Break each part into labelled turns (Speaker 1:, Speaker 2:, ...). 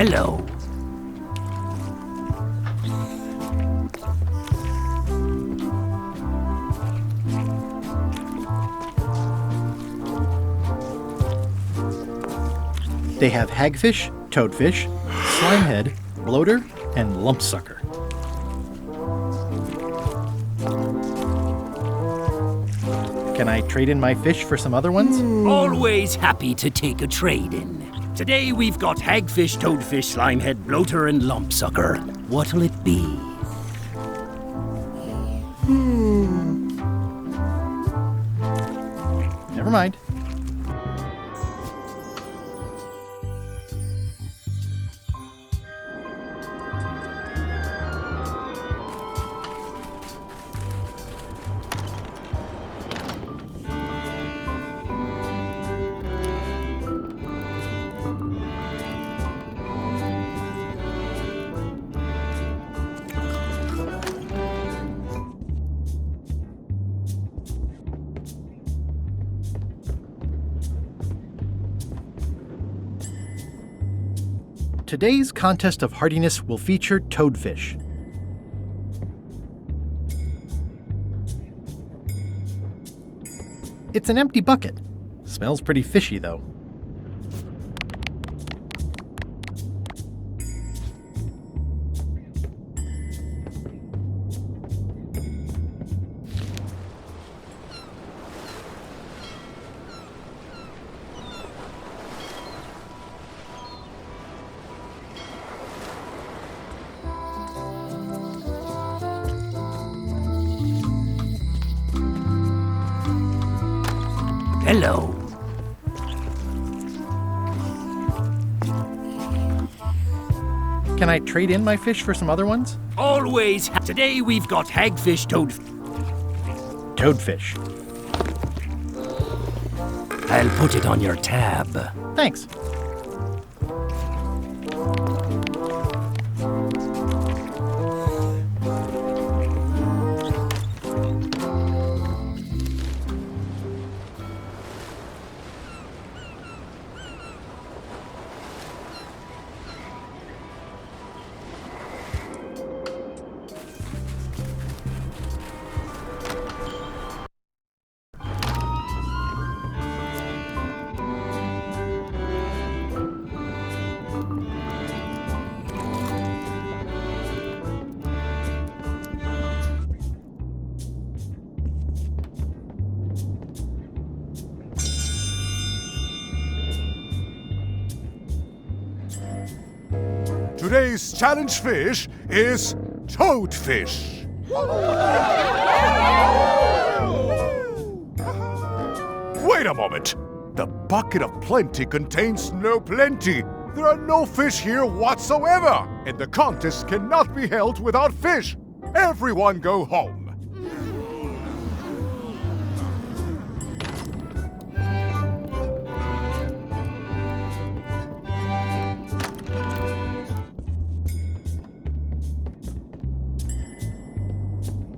Speaker 1: Hello.
Speaker 2: They have hagfish, toadfish, slimehead, bloater, and lumpsucker. Can I trade in my fish for some other ones?
Speaker 1: Always happy to take a trade-in. Today we've got hagfish, toadfish, slimehead, bloater, and lumpsucker. What'll it be?
Speaker 2: Never mind. Today's contest of hardiness will feature toadfish. It's an empty bucket. Smells pretty fishy, though.
Speaker 1: Hello.
Speaker 2: Can I trade in my fish for some other ones?
Speaker 1: Always. Today we've got hagfish,
Speaker 2: Toadfish.
Speaker 1: I'll put it on your tab.
Speaker 2: Thanks.
Speaker 3: Today's challenge fish is toadfish. Wait a moment. The bucket of plenty contains no plenty. There are no fish here whatsoever, and the contest cannot be held without fish. Everyone go home.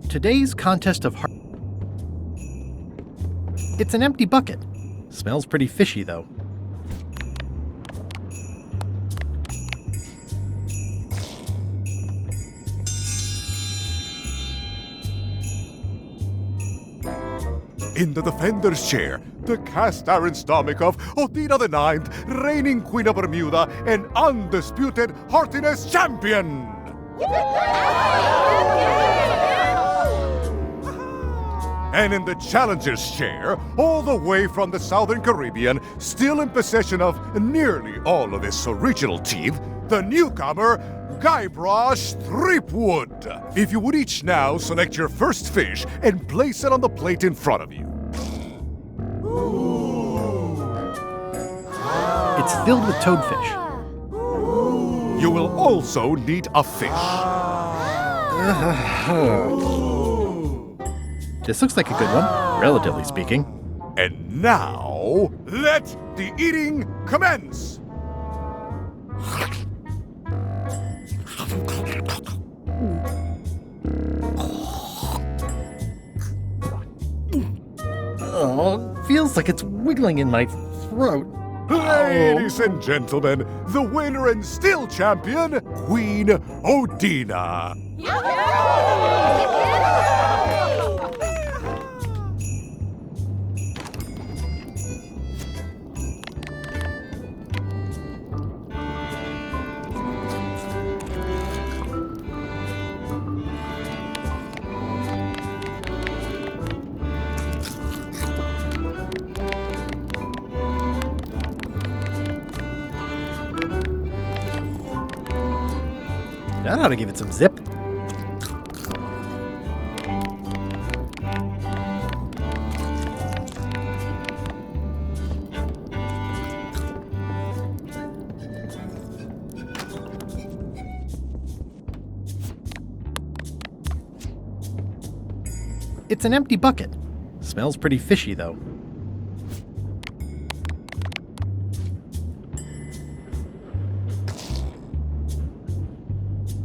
Speaker 2: Today's contest of It's an empty bucket. Smells pretty fishy, though.
Speaker 3: In the defender's chair, the cast-iron stomach of Otina the Ninth, reigning Queen of Bermuda and undisputed heartiness champion! And in the challenger's chair, all the way from the Southern Caribbean, still in possession of nearly all of his original teeth, the newcomer, Guybrush Threepwood. If you would each now select your first fish and place it on the plate in front of you.
Speaker 2: It's filled with toadfish.
Speaker 3: You will also need a fish.
Speaker 2: This looks like a good one, relatively speaking.
Speaker 3: And now, let the eating commence!
Speaker 2: Oh, feels like it's wiggling in my throat.
Speaker 3: Ladies and gentlemen, the winner and still champion, Queen Odina.
Speaker 2: That ought to give it some zip. It's an empty bucket. Smells pretty fishy, though.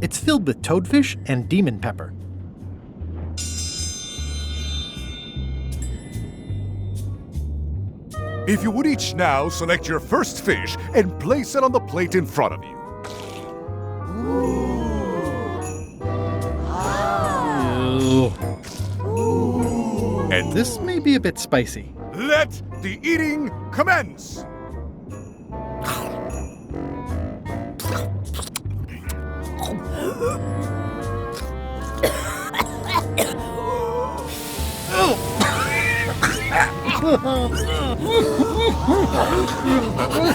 Speaker 2: It's filled with toadfish and demon pepper.
Speaker 3: If you would each now select your first fish and place it on the plate in front of you. And
Speaker 2: This may be a bit spicy.
Speaker 3: let the eating commence.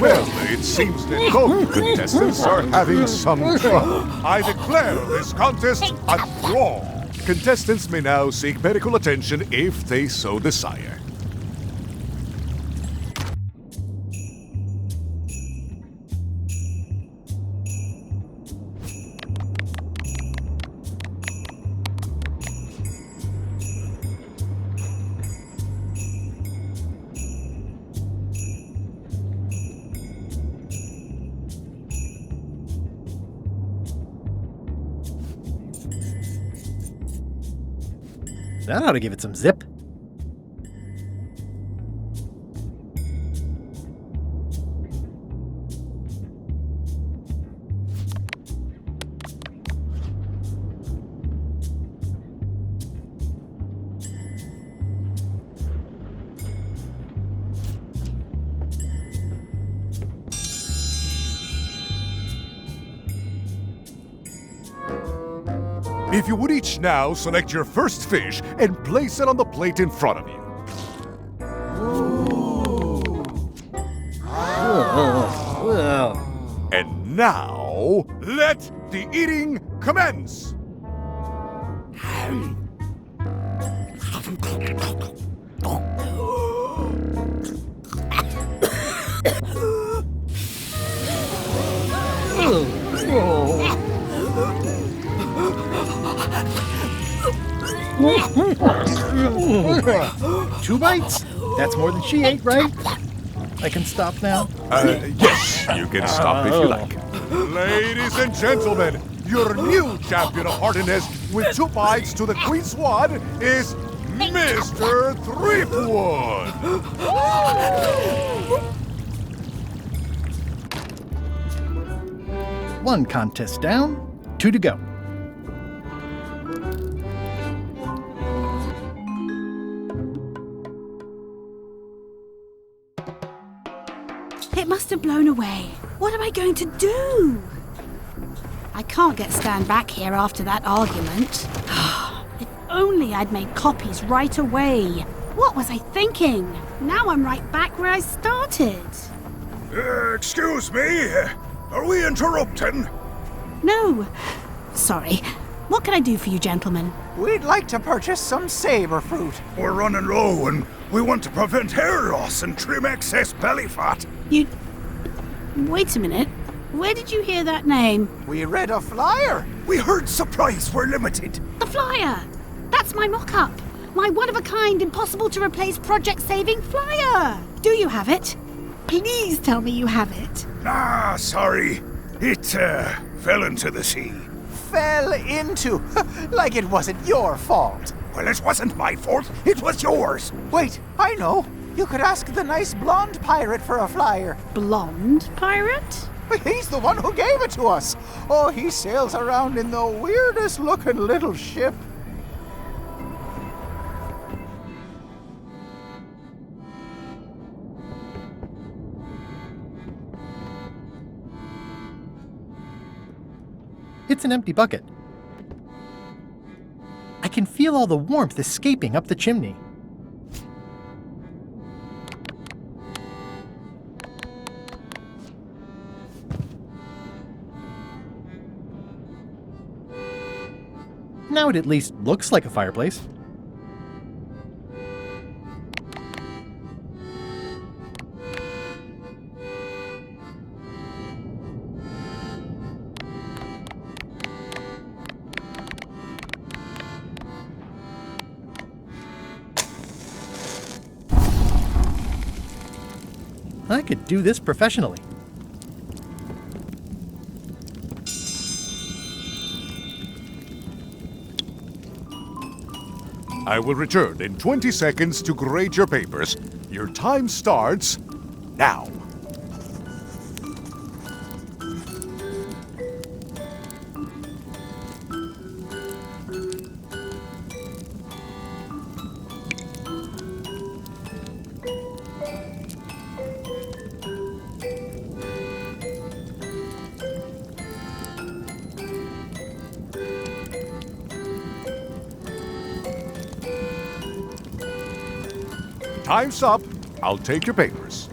Speaker 3: Well, it seems that both contestants are having some trouble. I declare this contest a draw. Contestants may now seek medical attention if they so desire.
Speaker 2: That ought to give it some zip.
Speaker 3: If you would each now select your first fish and place it on the plate in front of you. And now, let the eating commence.
Speaker 2: Two bites? That's more than she ate, right? I can stop now?
Speaker 3: Yes, you can stop if you like. Ladies and gentlemen, your new champion of hardiness with 2 bites to the Queen Swan is Mr. Threepwood.
Speaker 2: One contest down, 2 to go.
Speaker 4: It must have blown away. What am I going to do? I can't get Stan back here after that argument. If only I'd made copies right away. What was I thinking? Now I'm right back where I started.
Speaker 5: Excuse me? Are we interrupting?
Speaker 4: No. Sorry. What can I do for you, gentlemen?
Speaker 6: We'd like to purchase some saber fruit.
Speaker 5: We're running low and we want to prevent hair loss and trim excess belly fat.
Speaker 4: You... Wait a minute. Where did you hear that name?
Speaker 6: We read a flyer.
Speaker 5: We heard supplies were limited.
Speaker 4: The flyer! That's my mock-up. My one-of-a-kind, impossible-to-replace project-saving flyer. Do you have it? Please tell me you have it.
Speaker 5: Ah, sorry. It, fell into the sea.
Speaker 6: Fell into. Like it wasn't your fault.
Speaker 5: Well, it wasn't my fault. It was yours.
Speaker 6: Wait, I know. You could ask the nice blonde pirate for a flyer.
Speaker 4: Blonde pirate?
Speaker 6: He's the one who gave it to us. Oh, he sails around in the weirdest looking little ship.
Speaker 2: It's an empty bucket. I can feel all the warmth escaping up the chimney. Now it at least looks like a fireplace. I could do this professionally.
Speaker 3: I will return in 20 seconds to grade your papers. Your time starts now. Time's up. I'll take your papers.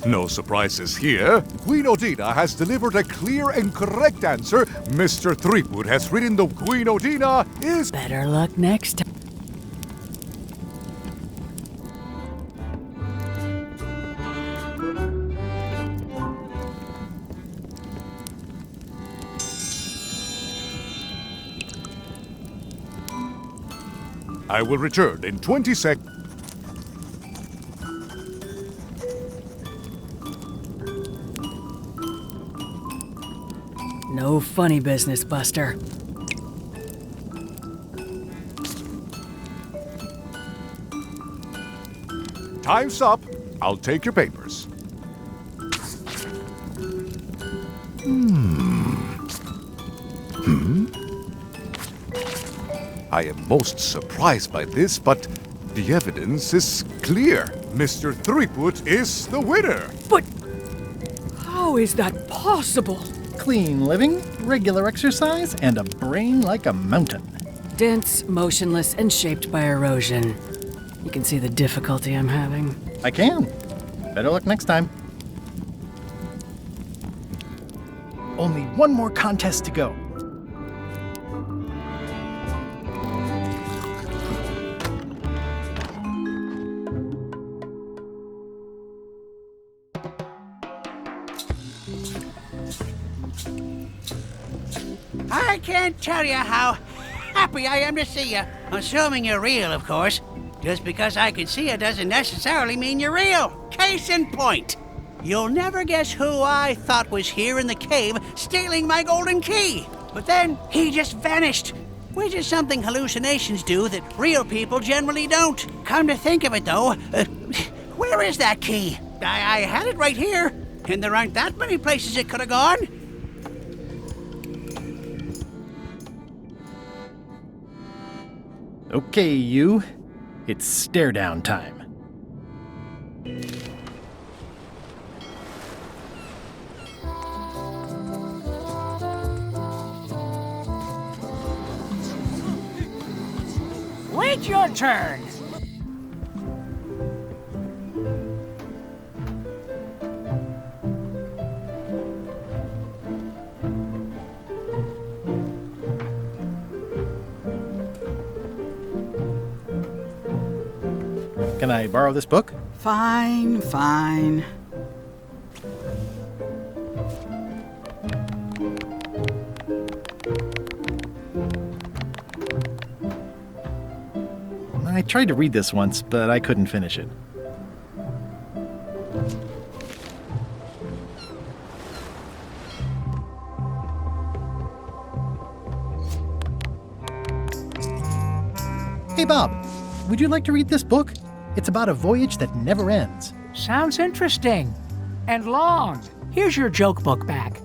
Speaker 3: No surprises here. Queen Odina has delivered a clear and correct answer. Mr. Threepwood has written the Queen Odina is...
Speaker 7: Better luck next time.
Speaker 3: I will return in 20 seconds.
Speaker 7: No funny business, Buster.
Speaker 3: Time's up. I'll take your papers. I am most surprised by this, but the evidence is clear. Mr. Threepwood is the winner.
Speaker 7: But how is that possible?
Speaker 2: Clean living, regular exercise, and a brain like a mountain.
Speaker 7: Dense, motionless, and shaped by erosion. You can see the difficulty I'm having.
Speaker 2: I can. Better luck next time. Only one more contest to go.
Speaker 8: I can't tell you how happy I am to see you. Assuming you're real, of course. Just because I can see you doesn't necessarily mean you're real. Case in point. You'll never guess who I thought was here in the cave stealing my golden key. But then he just vanished. Which is something hallucinations do that real people generally don't. Come to think of it, though, where is that key? I had it right here, and there aren't that many places it could have gone.
Speaker 2: Okay, you. It's stare down time.
Speaker 8: Wait your turn.
Speaker 2: Can I borrow this book?
Speaker 8: Fine, fine.
Speaker 2: I tried to read this once, but I couldn't finish it. Hey, Bob, would you like to read this book? It's about a voyage that never ends.
Speaker 9: Sounds interesting. And long. Here's your joke book back.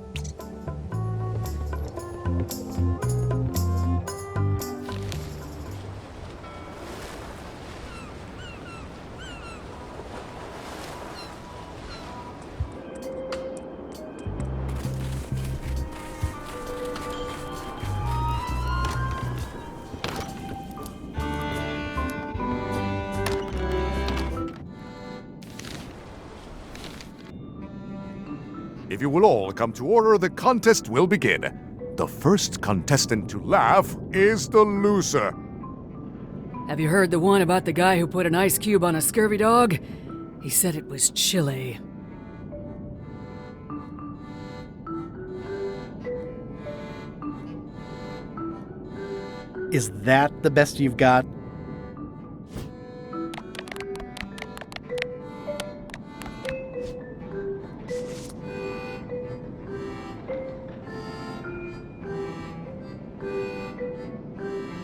Speaker 3: If you will all come to order, the contest will begin. The first contestant to laugh is the loser.
Speaker 7: Have you heard the one about the guy who put an ice cube on a scurvy dog? He said it was chilly.
Speaker 2: Is that the best you've got?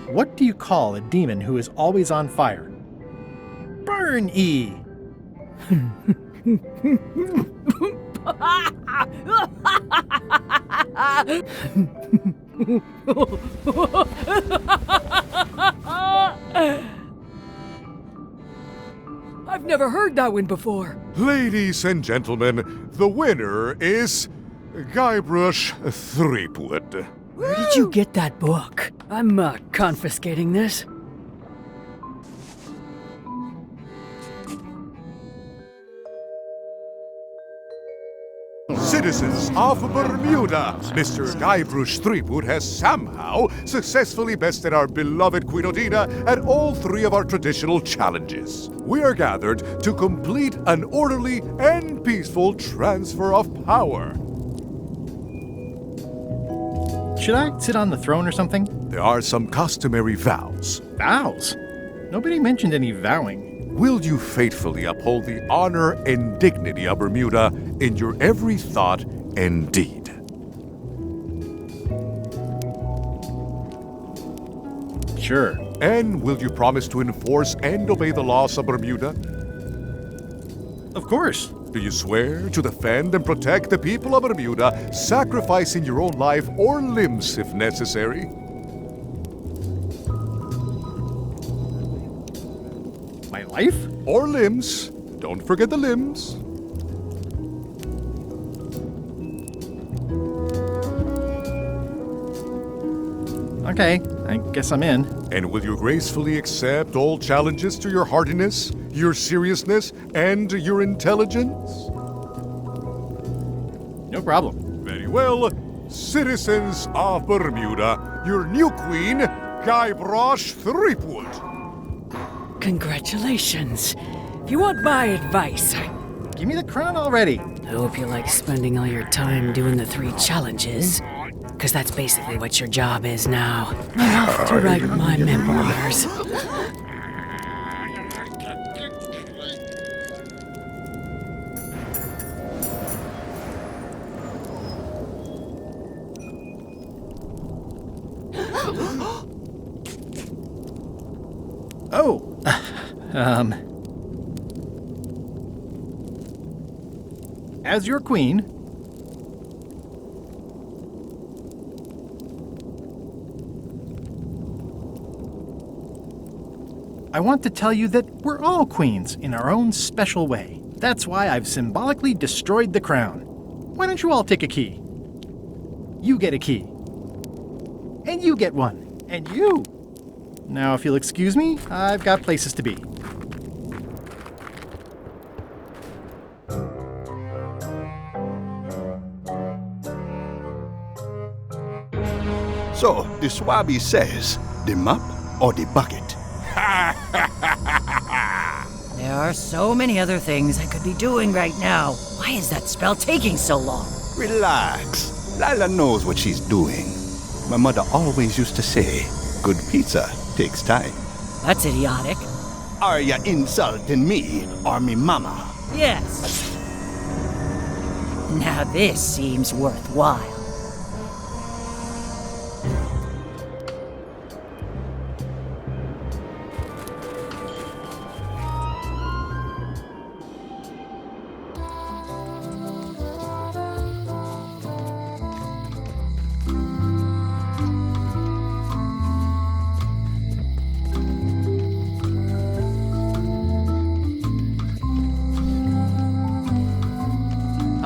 Speaker 2: What do you call a demon who is always on fire? Burn E!
Speaker 7: I've never heard that one before.
Speaker 3: Ladies and gentlemen, the winner is Guybrush Threepwood.
Speaker 7: Where did you get that book? I'm confiscating this.
Speaker 3: Citizens of Bermuda, Mr. Guybrush Threepwood has somehow successfully bested our beloved Queen Odina at all three of our traditional challenges. We are gathered to complete an orderly and peaceful transfer of power.
Speaker 2: Should I sit on the throne or something?
Speaker 3: There are some customary vows.
Speaker 2: Vows? Nobody mentioned any vowing.
Speaker 3: Will you faithfully uphold the honor and dignity of Bermuda in your every thought and deed?
Speaker 2: Sure.
Speaker 3: And will you promise to enforce and obey the laws of Bermuda?
Speaker 2: Of course.
Speaker 3: Do you swear to defend and protect the people of Bermuda, sacrificing your own life or limbs if necessary?
Speaker 2: My life?
Speaker 3: Or limbs. Don't forget the limbs.
Speaker 2: Okay, I guess I'm in.
Speaker 3: And will you gracefully accept all challenges to your hardiness, your seriousness, and your intelligence?
Speaker 2: No problem.
Speaker 3: Very well. Citizens of Bermuda, your new queen, Guybrush Threepwood.
Speaker 7: Congratulations. If you want my advice,
Speaker 2: Give me the crown already.
Speaker 7: I hope you like spending all your time doing the 3 challenges. Because that's basically what your job is now. I'm off to write my memoirs.
Speaker 2: Oh, as your queen, I want to tell you that we're all queens in our own special way. That's why I've symbolically destroyed the crown. Why don't you all take a key? You get a key. And you get one. And you. Now, if you'll excuse me, I've got places to be.
Speaker 5: So, the Swabby says, the mop or the bucket?
Speaker 10: There are so many other things I could be doing right now. Why is that spell taking so long?
Speaker 5: Relax. Lila knows what she's doing. My mother always used to say, good pizza takes time.
Speaker 10: That's idiotic.
Speaker 5: Are you insulting me or me mama?
Speaker 10: Yes. Now this seems worthwhile.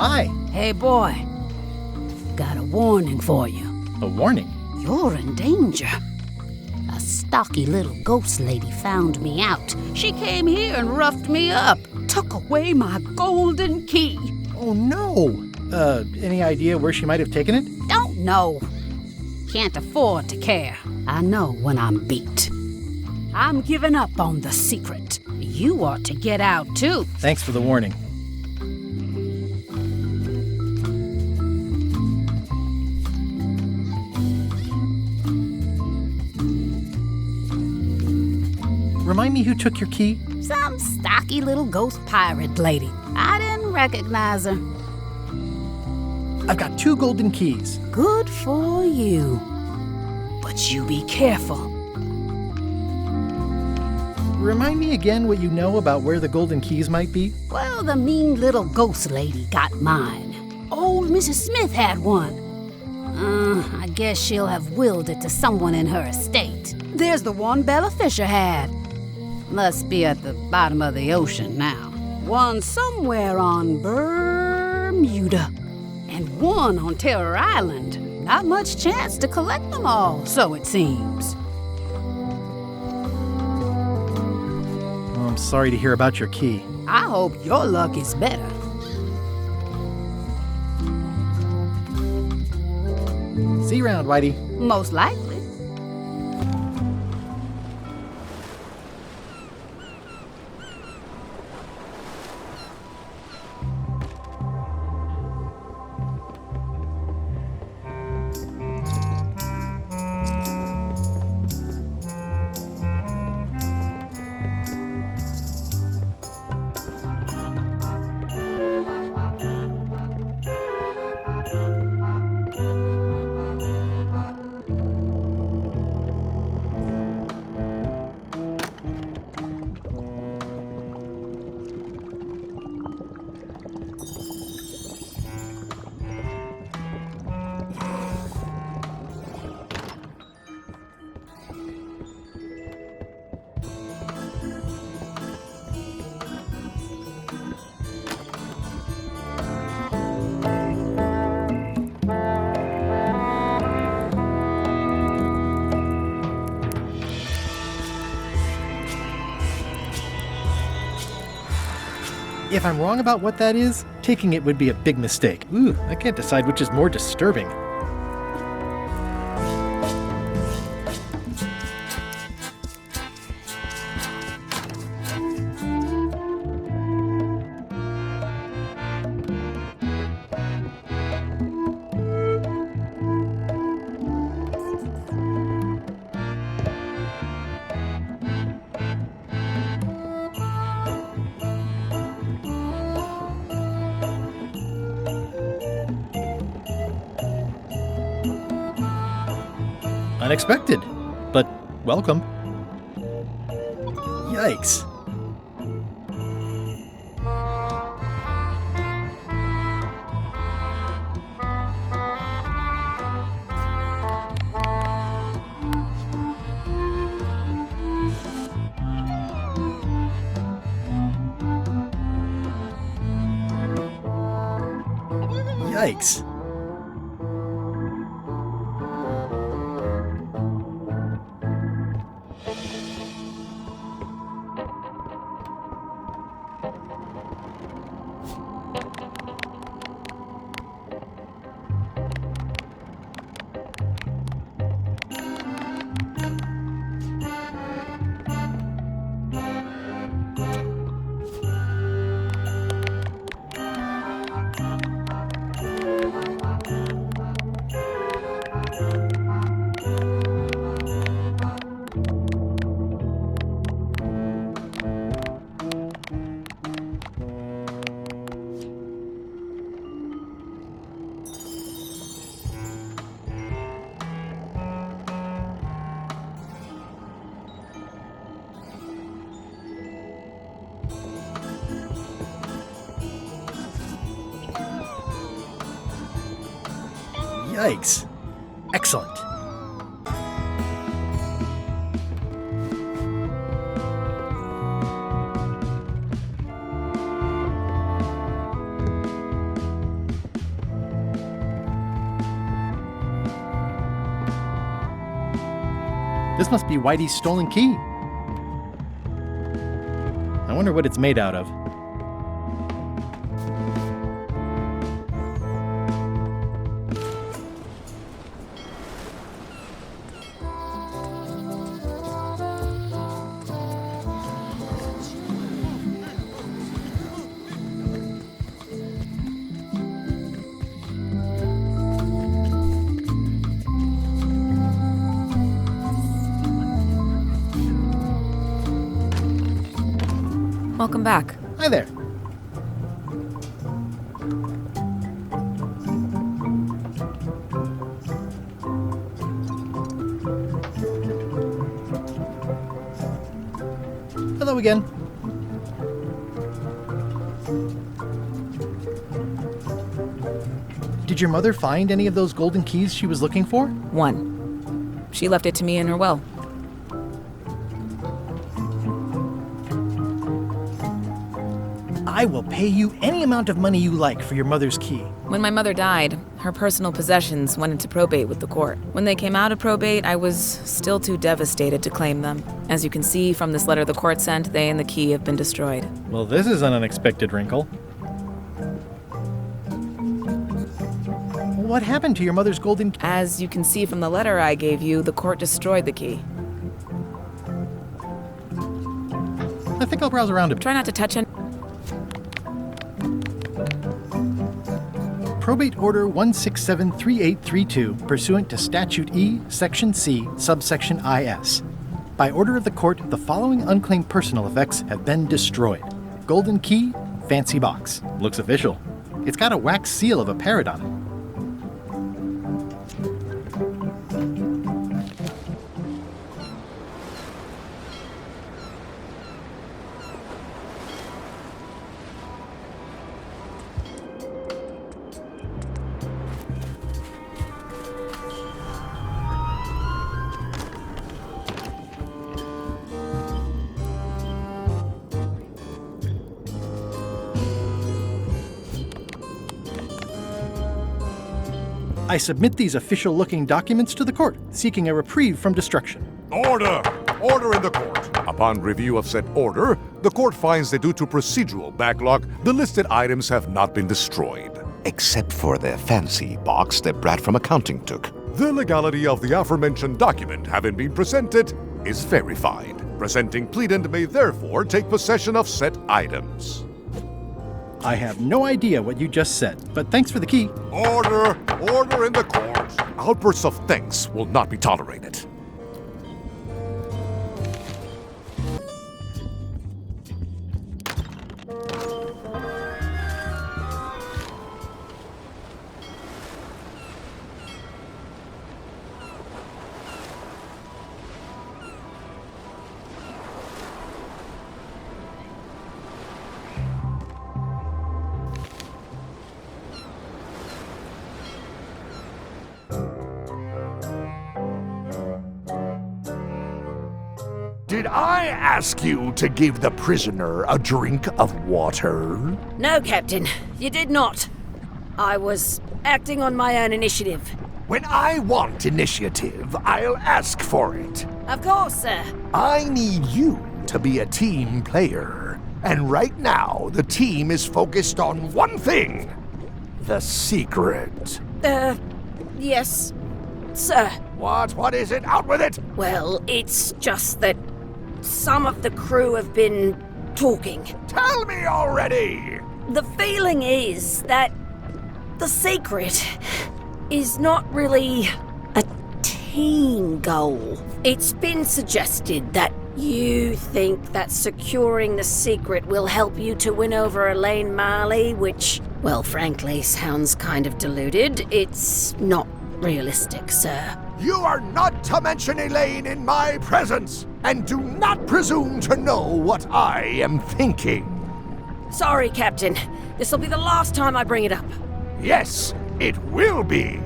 Speaker 2: Hi.
Speaker 4: Hey, boy. Got a warning for you.
Speaker 2: A warning?
Speaker 4: You're in danger. A stocky little ghost lady found me out. She came here and roughed me up. Took away my golden key.
Speaker 2: Oh, no. Any idea where she might have taken it?
Speaker 4: Don't know. Can't afford to care. I know when I'm beat. I'm giving up on the secret. You ought to get out, too.
Speaker 2: Thanks for the warning. Remind me who took your key?
Speaker 4: Some stocky little ghost pirate lady. I didn't recognize her.
Speaker 2: I've got 2 golden keys.
Speaker 4: Good for you. But you be careful.
Speaker 2: Remind me again what you know about where the golden keys might be?
Speaker 4: Well, the mean little ghost lady got mine. Old Mrs. Smith had one. I guess she'll have willed it to someone in her estate. There's the one Bella Fisher had. Must be at the bottom of the ocean now. One somewhere on Bermuda. And one on Terror Island. Not much chance to collect them all, so it seems.
Speaker 2: Oh, I'm sorry to hear about your key.
Speaker 4: I hope your luck is better.
Speaker 2: See you around, Whitey.
Speaker 4: Most likely.
Speaker 2: If I'm wrong about what that is, taking it would be a big mistake. Ooh, I can't decide which is more disturbing. Unexpected, but welcome. Yikes. Yikes. Yikes. Excellent. This must be Whitey's stolen key. I wonder what it's made out of.
Speaker 11: Welcome back.
Speaker 2: Hi there. Hello again. Did your mother find any of those golden keys she was looking for?
Speaker 11: One. She left it to me in her will.
Speaker 2: I will pay you any amount of money you like for your mother's key.
Speaker 11: When my mother died, her personal possessions went into probate with the court. When they came out of probate, I was still too devastated to claim them. As you can see from this letter the court sent, they and the key have been destroyed.
Speaker 2: Well, this is an unexpected wrinkle. What happened to your mother's golden key?
Speaker 11: As you can see from the letter I gave you, the court destroyed the key.
Speaker 2: I think I'll browse around a bit.
Speaker 11: Try not to touch it.
Speaker 2: Probate Order 1673832, pursuant to Statute E, Section C, subsection IS. By order of the court, the following unclaimed personal effects have been destroyed. Golden key, fancy box. Looks official. It's got a wax seal of a parrot on it. I submit these official-looking documents to the court, seeking a reprieve from destruction.
Speaker 3: Order! Order in the court. Upon review of said order, the court finds that due to procedural backlog, the listed items have not been destroyed.
Speaker 5: Except for the fancy box that Brat from accounting took.
Speaker 3: The legality of the aforementioned document having been presented is verified. Presenting pleadant may therefore take possession of said items.
Speaker 2: I have no idea what you just said, but thanks for the key.
Speaker 3: Order! Order in the court! Outbursts of thanks will not be tolerated.
Speaker 12: Did I ask you to give the prisoner a drink of water?
Speaker 10: No, Captain, you did not. I was acting on my own initiative.
Speaker 12: When I want initiative, I'll ask for it.
Speaker 10: Of course, sir.
Speaker 12: I need you to be a team player. And right now, the team is focused on one thing. The secret.
Speaker 10: Yes, sir.
Speaker 12: What is it? Out with it!
Speaker 10: Well, it's just that some of the crew have been talking.
Speaker 12: Tell me already!
Speaker 10: The feeling is that the secret is not really a team goal. It's been suggested that you think that securing the secret will help you to win over Elaine Marley, which, well, frankly, sounds kind of deluded. It's not realistic, sir.
Speaker 12: You are not to mention Elaine in my presence, and do not presume to know what I am thinking.
Speaker 10: Sorry, Captain. This'll be the last time I bring it up.
Speaker 12: Yes, it will be.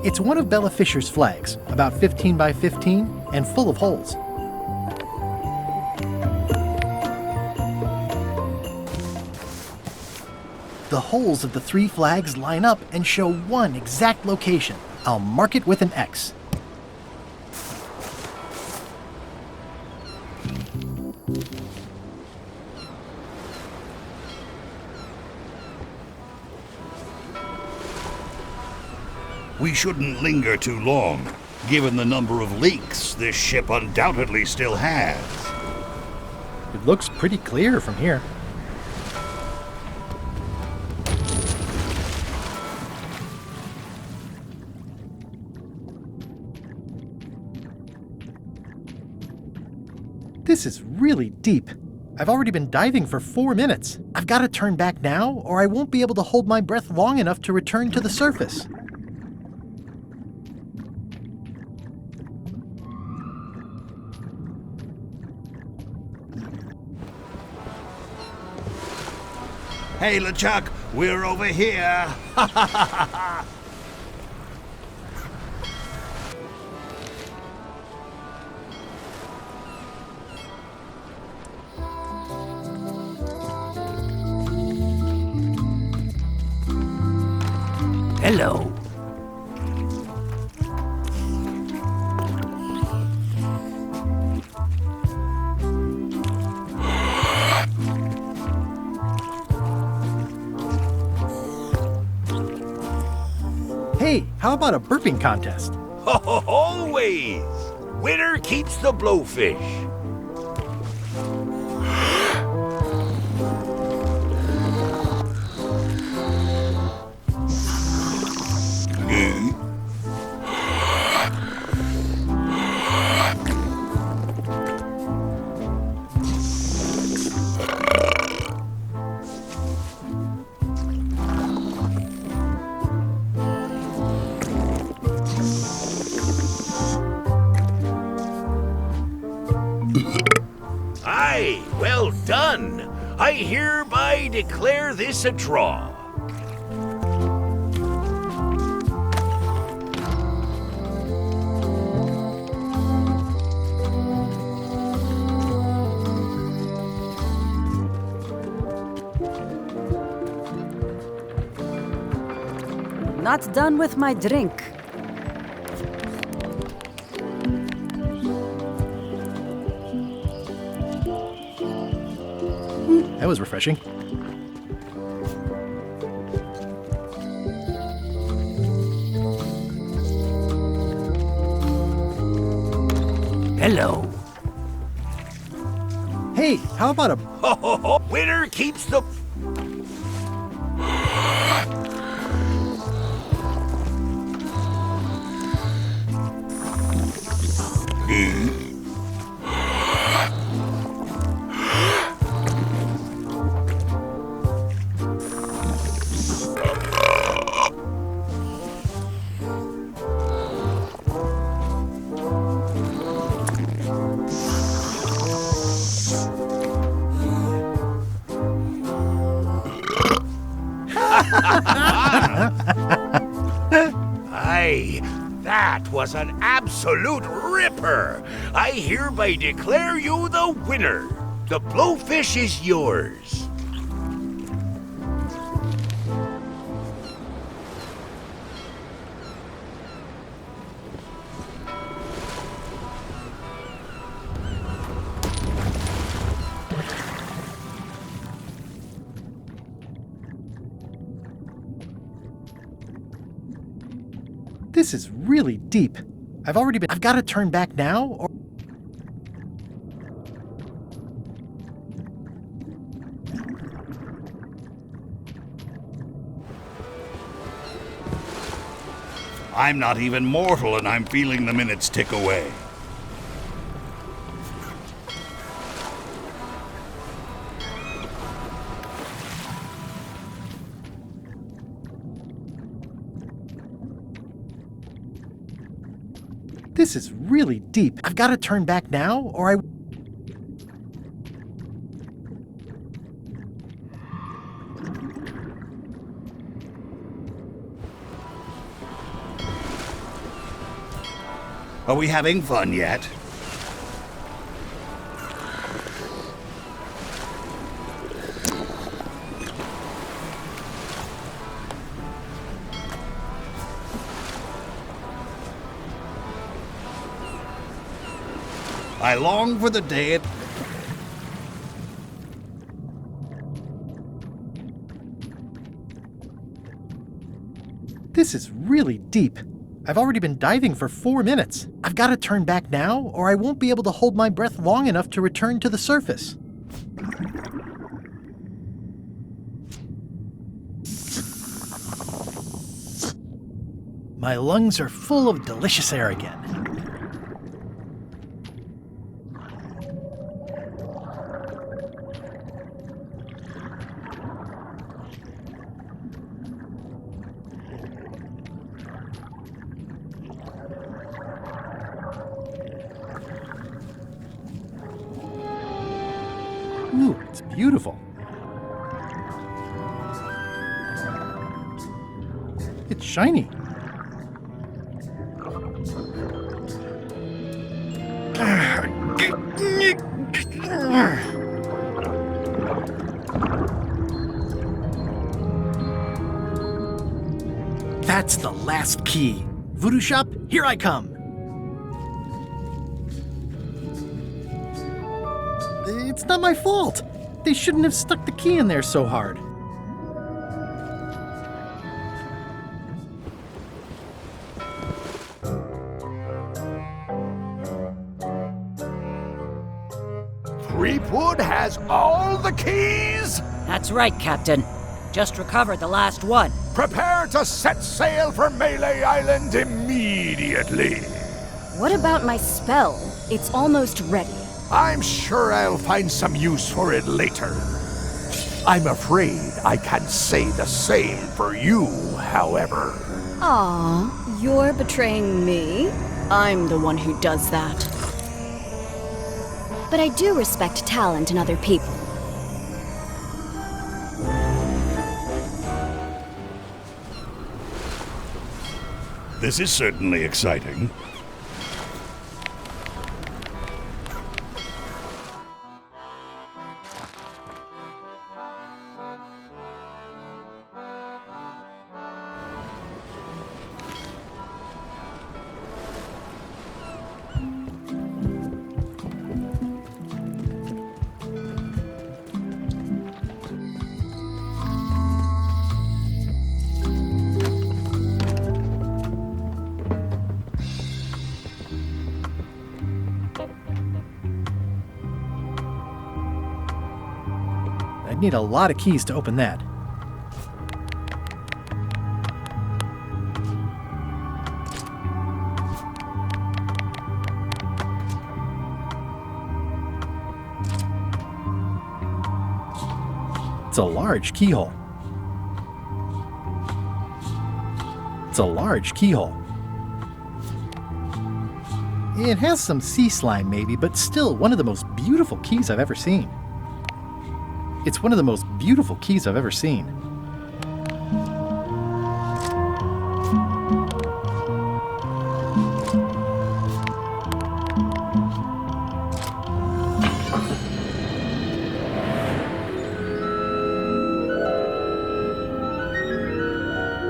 Speaker 2: It's one of Bella Fisher's flags, about 15 by 15 and full of holes. The holes of the 3 flags line up and show one exact location. I'll mark it with an X.
Speaker 13: We shouldn't linger too long, given the number of leaks this ship undoubtedly still has.
Speaker 2: It looks pretty clear from here. This is really deep. I've already been diving for 4 minutes. I've got to turn back now, or I won't be able to hold my breath long enough to return to the surface.
Speaker 13: Hey, LeChuck, we're over here. Ha ha ha ha ha.
Speaker 1: Hello.
Speaker 2: Hey, how about a burping contest?
Speaker 14: Always! Winner keeps the blowfish. Aye, well done. I hereby declare this a draw.
Speaker 15: Not done with my drink.
Speaker 2: That was refreshing.
Speaker 1: Hello.
Speaker 2: Hey, how about a...
Speaker 14: Winner keeps the... Aye, that was an absolute ripper. I hereby declare you the winner. The blowfish is yours.
Speaker 2: This is really deep. I've got to turn back now, or...
Speaker 13: I'm not even mortal and I'm feeling the minutes tick away.
Speaker 2: This is really deep. I've got to turn back now, or I...
Speaker 13: Are we having fun yet? I long for the day it...
Speaker 2: This is really deep. I've already been diving for 4 minutes. I've got to turn back now, or I won't be able to hold my breath long enough to return to the surface. My lungs are full of delicious air again. Ooh, it's beautiful. It's shiny. That's the last key. Voodoo Shop, here I come. It's not my fault. They shouldn't have stuck the key in there so hard.
Speaker 12: Creepwood has all the keys?
Speaker 16: That's right, Captain. Just recovered the last one.
Speaker 12: Prepare to set sail for Melee Island immediately.
Speaker 15: What about my spell? It's almost ready.
Speaker 12: I'm sure I'll find some use for it later. I'm afraid I can't say the same for you, however.
Speaker 15: Aw, you're betraying me? I'm the one who does that. But I do respect talent in other people.
Speaker 13: This is certainly exciting.
Speaker 2: I'd need a lot of keys to open that. It's a large keyhole. It's a large keyhole. It has some sea slime maybe, but still one of the most beautiful keys I've ever seen. It's one of the most beautiful keys I've ever seen.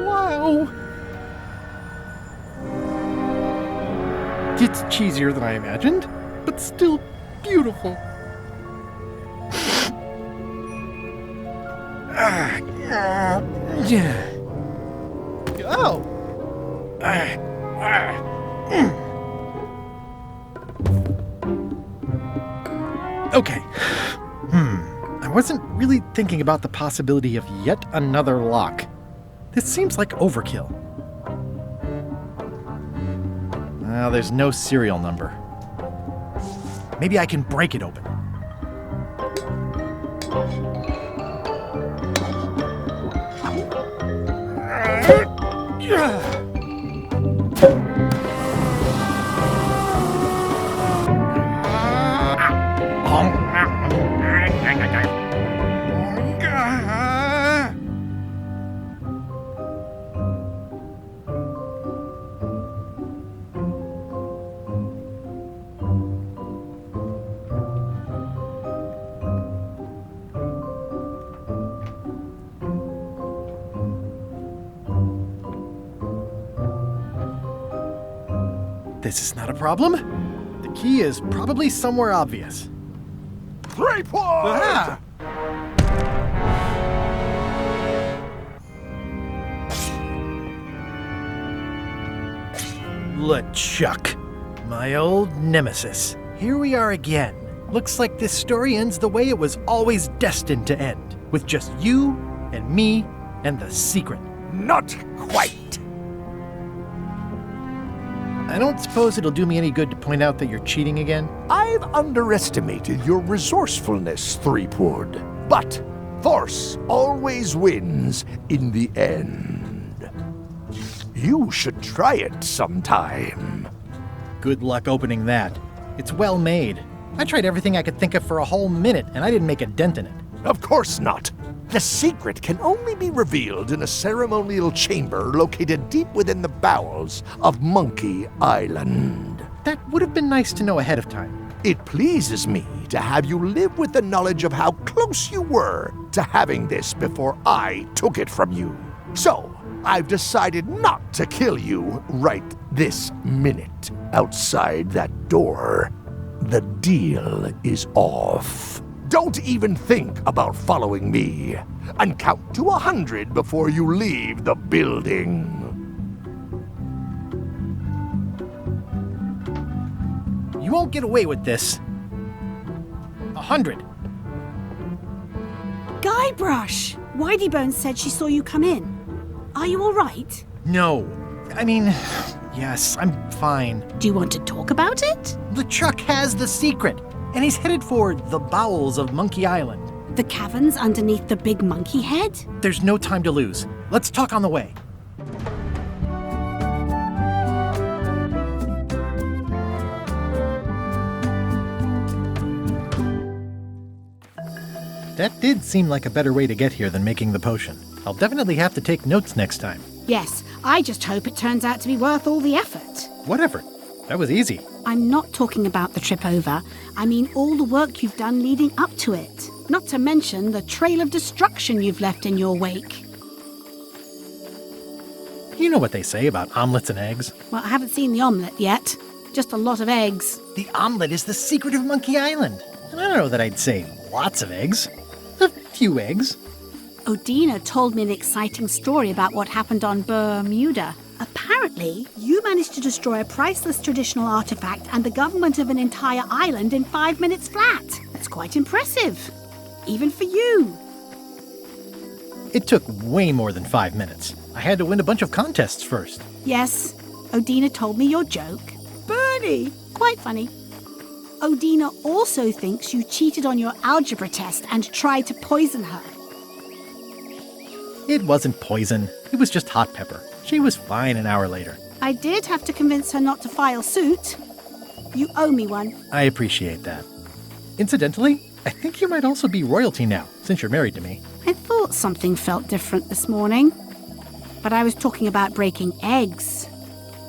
Speaker 2: Wow! It's cheesier than I imagined, but still beautiful. Oh! Okay. I wasn't really thinking about the possibility of yet another lock. This seems like overkill. Well, there's no serial number. Maybe I can break it open. This is not a problem. The key is probably somewhere obvious.
Speaker 12: 3 points!
Speaker 2: Ah! LeChuck, my old nemesis. Here we are again. Looks like this story ends the way it was always destined to end, with just you and me and the secret.
Speaker 12: Not quite.
Speaker 2: I don't suppose it'll do me any good to point out that you're cheating again?
Speaker 12: I've underestimated your resourcefulness, Threepwood. But force always wins in the end. You should try it sometime.
Speaker 2: Good luck opening that. It's well made. I tried everything I could think of for a whole minute, and I didn't make a dent in it.
Speaker 12: Of course not. The secret can only be revealed in a ceremonial chamber located deep within the bowels of Monkey Island.
Speaker 2: That would have been nice to know ahead of time.
Speaker 12: It pleases me to have you live with the knowledge of how close you were to having this before I took it from you. So, I've decided not to kill you right this minute. Outside that door, the deal is off. Don't even think about following me, and count to 100 before you leave the building.
Speaker 2: You won't get away with this. 100.
Speaker 4: Guybrush! Whiteybones said she saw you come in. Are you all right?
Speaker 2: No. I mean, yes, I'm fine.
Speaker 4: Do you want to talk about it?
Speaker 2: LeChuck has the secret, and he's headed for the bowels of Monkey Island.
Speaker 4: The caverns underneath the big monkey head?
Speaker 2: There's no time to lose. Let's talk on the way. That did seem like a better way to get here than making the potion. I'll definitely have to take notes next time.
Speaker 4: Yes, I just hope it turns out to be worth all the effort.
Speaker 2: What effort? That was easy.
Speaker 4: I'm not talking about the trip over. I mean all the work you've done leading up to it. Not to mention the trail of destruction you've left in your wake.
Speaker 2: You know what they say about omelets and eggs.
Speaker 4: Well, I haven't seen the omelette yet. Just a lot of eggs.
Speaker 2: The omelet is the secret of Monkey Island. And I don't know that I'd say lots of eggs. A few eggs.
Speaker 4: Odina told me an exciting story about what happened on Bermuda. Apparently, you managed to destroy a priceless traditional artifact and the government of an entire island in 5 minutes flat. That's quite impressive. Even for you.
Speaker 2: It took way more than 5 minutes. I had to win a bunch of contests first.
Speaker 4: Yes, Odina told me your joke. Bernie! Quite funny. Odina also thinks you cheated on your algebra test and tried to poison her.
Speaker 2: It wasn't poison. It was just hot pepper. She was fine an hour later.
Speaker 4: I did have to convince her not to file suit. You owe me one.
Speaker 2: I appreciate that. Incidentally, I think you might also be royalty now, since you're married to me.
Speaker 4: I thought something felt different this morning. But I was talking about breaking eggs.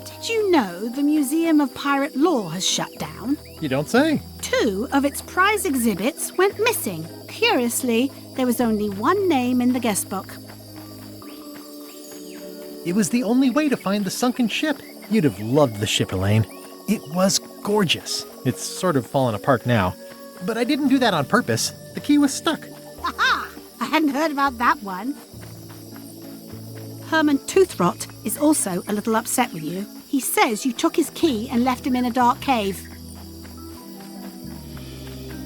Speaker 4: Did you know the Museum of Pirate Lore has shut down?
Speaker 2: You don't say.
Speaker 4: 2 of its prize exhibits went missing. Curiously, there was only one name in the guest book.
Speaker 2: It was the only way to find the sunken ship. You'd have loved the ship, Elaine. It was gorgeous. It's sort of fallen apart now. But I didn't do that on purpose. The key was stuck.
Speaker 4: Aha! I hadn't heard about that one. Herman Toothrot is also a little upset with you. He says you took his key and left him in a dark cave.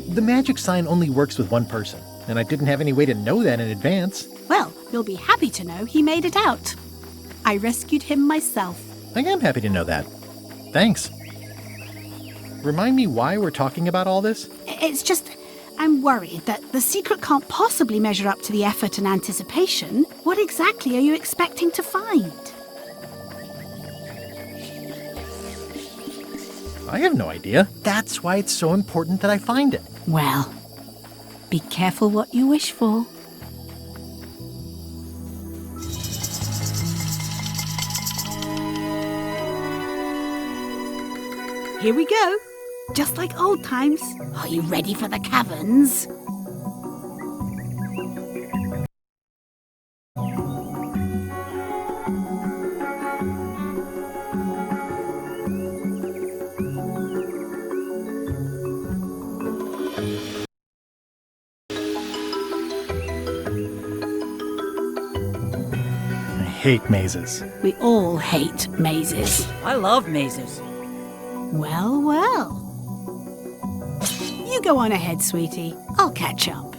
Speaker 2: The magic sign only works with one person, and I didn't have any way to know that in advance.
Speaker 4: Well, you'll be happy to know he made it out. I rescued him myself.
Speaker 2: I am happy to know that. Thanks. Remind me why we're talking about all this?
Speaker 4: It's just, I'm worried that the secret can't possibly measure up to the effort and anticipation. What exactly are you expecting to find?
Speaker 2: I have no idea. That's why it's so important that I find it.
Speaker 4: Well, be careful what you wish for. Here we go. Just like old times. Are you ready for the caverns?
Speaker 2: hate mazes.
Speaker 4: We all hate mazes.
Speaker 16: I love mazes.
Speaker 4: Well, well. You go on ahead, sweetie. I'll catch up.